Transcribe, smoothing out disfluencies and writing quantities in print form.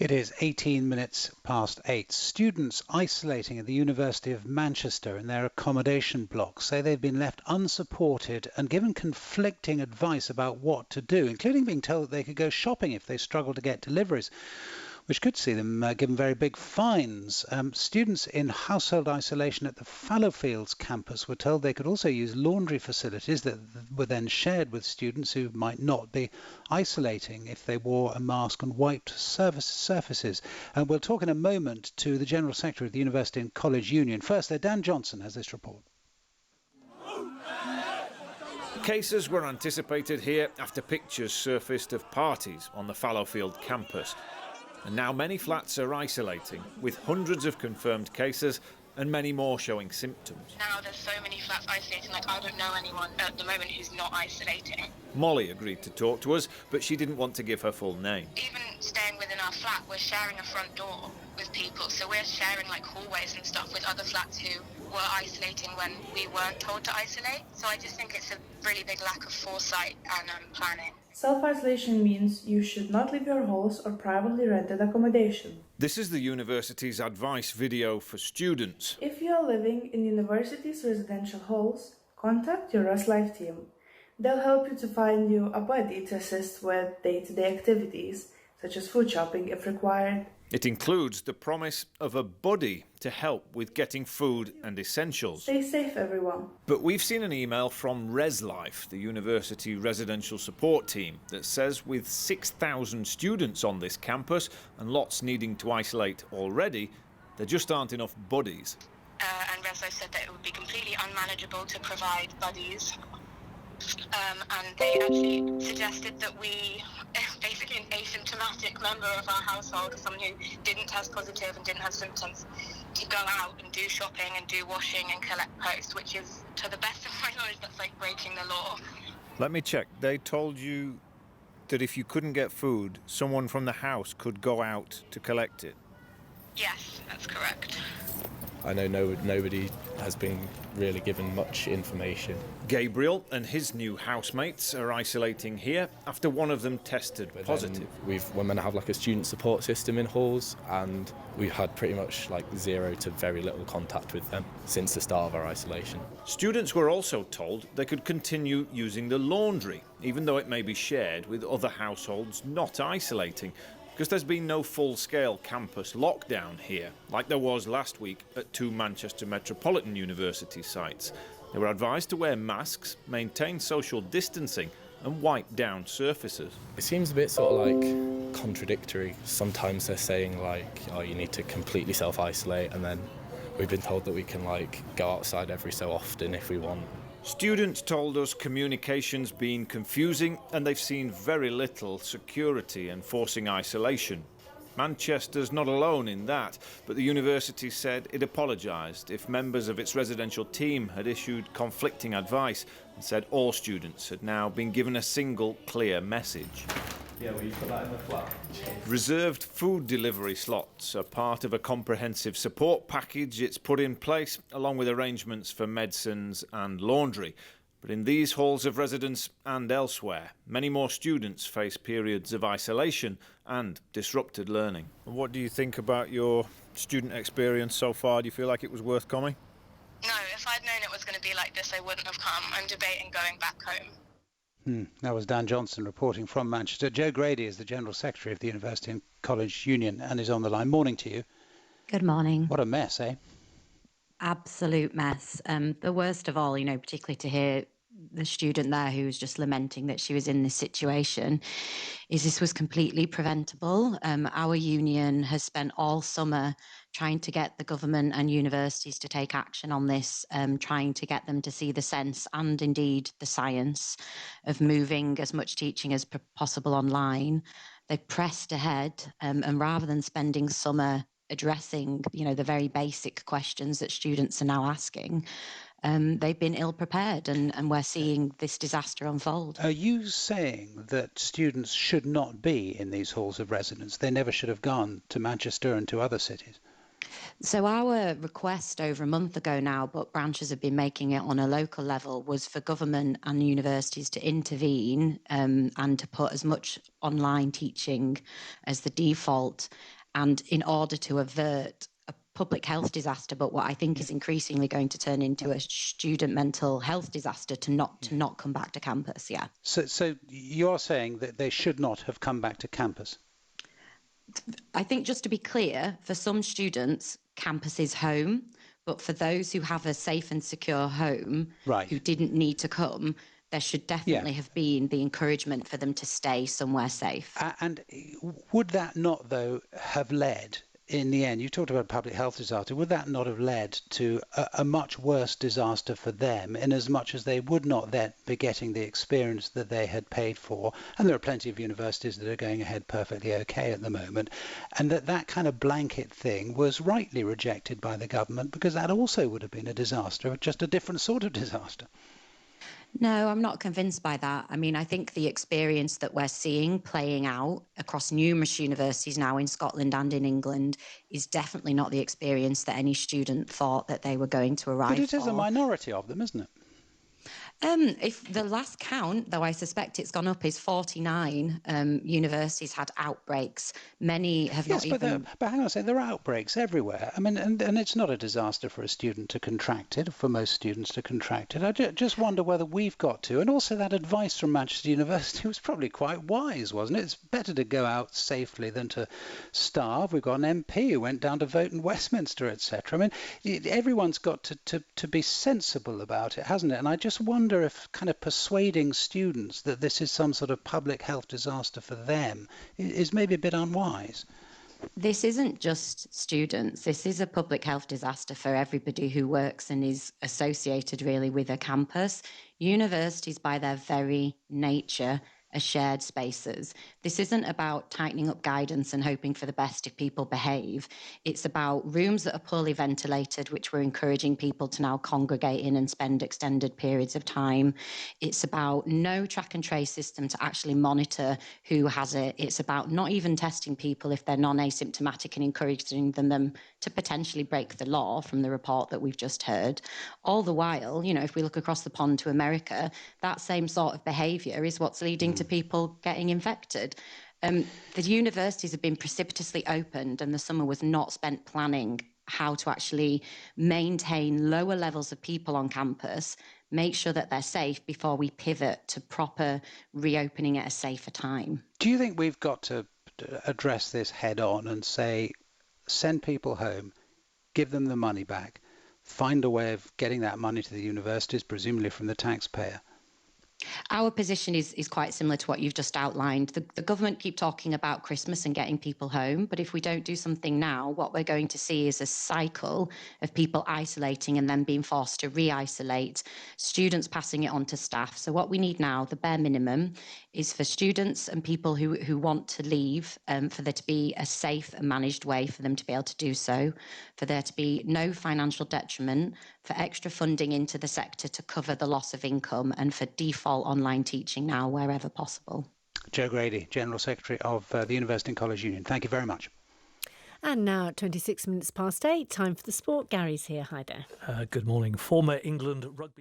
It is 18 minutes past 8. Students isolating at the University of Manchester in their accommodation blocks say they've been left unsupported and given conflicting advice about what to do, including being told that they could go shopping if they struggle to get deliveries, which could see them given very big fines. Students in household isolation at the Fallowfields campus were told they could also use laundry facilities that were then shared with students who might not be isolating if they wore a mask and wiped surfaces. We'll talk in a moment to the General Secretary of the University and College Union. First, Dan Johnson has this report. Cases were anticipated here after pictures surfaced of parties on the Fallowfield campus. And now many flats are isolating, with hundreds of confirmed cases and many more showing symptoms. Now there's so many flats isolating, I don't know anyone at the moment who's not isolating. Molly agreed to talk to us, but she didn't want to give her full name. Even staying within our flat, we're sharing a front door with people, so we're sharing hallways and stuff with other flats who were isolating when we weren't told to isolate. So I just think it's a really big lack of foresight and planning. Self-isolation means you should not leave your house or privately rented accommodation. This is the university's advice video for students. If you are living in university's residential halls, contact your Life team. They'll help you to find you a buddy to assist with day-to-day activities, such as food shopping if required. It includes the promise of a buddy to help with getting food and essentials. Stay safe, everyone. But we've seen an email from Life, the university residential support team, that says with 6,000 students on this campus and lots needing to isolate already, there just aren't enough buddies. And Life said that it would be completely unmanageable to provide buddies. And they actually suggested that we, basically an asymptomatic member of our household, someone who didn't test positive and didn't have symptoms, to go out and do shopping and do washing and collect post, which is, to the best of my knowledge, that's breaking the law. Let me check. They told you that if you couldn't get food, someone from the house could go out to collect it? Yes, that's correct. I know nobody has been really given much information. Gabriel and his new housemates are isolating here after one of them tested positive. We're meant to have a student support system in halls, and we've had pretty much zero to very little contact with them since the start of our isolation. Students were also told they could continue using the laundry, even though it may be shared with other households not isolating, because there's been no full-scale campus lockdown here, like there was last week at 2 Manchester Metropolitan University sites. They were advised to wear masks, maintain social distancing and wipe down surfaces. It seems a bit contradictory. Sometimes they're saying oh, you need to completely self-isolate, and then we've been told that we can go outside every so often if we want. Students told us communication's been confusing and they've seen very little security enforcing isolation. Manchester's not alone in that, but the university said it apologised if members of its residential team had issued conflicting advice and said all students had now been given a single clear message. Yeah, will you put that in the flat? Reserved food delivery slots are part of a comprehensive support package it's put in place, along with arrangements for medicines and laundry. But in these halls of residence and elsewhere, many more students face periods of isolation and disrupted learning. What do you think about your student experience so far? Do you feel like it was worth coming? No, if I'd known it was going to be like this, I wouldn't have come. I'm debating going back home. That was Dan Johnson reporting from Manchester. Joe Grady is the General Secretary of the University and College Union and is on the line. Morning to you. Good morning. What a mess, eh? Absolute mess. The worst of all, particularly to hear the student there who was just lamenting that she was in this situation, is this was completely preventable. Our union has spent all summer trying to get the government and universities to take action on this, trying to get them to see the sense and indeed the science of moving as much teaching as possible online. They pressed ahead, and rather than spending summer addressing, the very basic questions that students are now asking, they've been ill prepared, and we're seeing this disaster unfold. Are you saying that students should not be in these halls of residence? They never should have gone to Manchester and to other cities? So our request over a month ago now, but branches have been making it on a local level, was for government and universities to intervene and to put as much online teaching as the default, and in order to avert a public health disaster, but what I think is increasingly going to turn into a student mental health disaster, to not come back to campus. Yeah. So you're saying that they should not have come back to campus? I think, just to be clear, for some students, campus is home, but for those who have a safe and secure home, Right. who didn't need to come, there should definitely have been the encouragement for them to stay somewhere safe. And would that not, though, have led, in the end, you talked about a public health disaster, would that not have led to a much worse disaster for them, in as much as they would not then be getting the experience that they had paid for? And there are plenty of universities that are going ahead perfectly okay at the moment. And that kind of blanket thing was rightly rejected by the government, because that also would have been a disaster, just a different sort of disaster. No, I'm not convinced by that. I mean, I think the experience that we're seeing playing out across numerous universities now in Scotland and in England is definitely not the experience that any student thought that they were going to arrive But it is a for. minority of them, isn't it? If the last count, though I suspect it's gone up, is 49 universities had outbreaks. Many have not even... But hang on a second, there are outbreaks everywhere. I mean, and it's not a disaster for a student to contract it, for most students to contract it. I just wonder whether we've got to. And also that advice from Manchester University was probably quite wise, wasn't it? It's better to go out safely than to starve. We've got an MP who went down to vote in Westminster, etc. I mean, everyone's got to be sensible about it, hasn't it? And I just wonder if kind of persuading students that this is some sort of public health disaster for them is maybe a bit unwise. This isn't just students. This is a public health disaster for everybody who works and is associated really with a campus. Universities, by their very nature, are shared spaces. This isn't about tightening up guidance and hoping for the best if people behave. It's about rooms that are poorly ventilated, which we're encouraging people to now congregate in and spend extended periods of time. It's about no track and trace system to actually monitor who has it. It's about not even testing people if they're non-asymptomatic and encouraging them to potentially break the law, from the report that we've just heard. All the while, if we look across the pond to America, that same sort of behaviour is what's leading to people getting infected. The universities have been precipitously opened, and the summer was not spent planning how to actually maintain lower levels of people on campus, make sure that they're safe before we pivot to proper reopening at a safer time. Do you think we've got to address this head on and say, send people home, give them the money back, find a way of getting that money to the universities, presumably from the taxpayer? Our position is quite similar to what you've just outlined. The government keep talking about Christmas and getting people home, but if we don't do something now, what we're going to see is a cycle of people isolating and then being forced to re-isolate, students passing it on to staff. So what we need now, the bare minimum, is for students and people who want to leave, for there to be a safe and managed way for them to be able to do so, for there to be no financial detriment, for extra funding into the sector to cover the loss of income, and for default online teaching now wherever possible. Jo Grady, General Secretary of the University and College Union. Thank you very much. And now at 26 minutes past 8, time for the sport. Gary's here. Hi there. Good morning. Former England rugby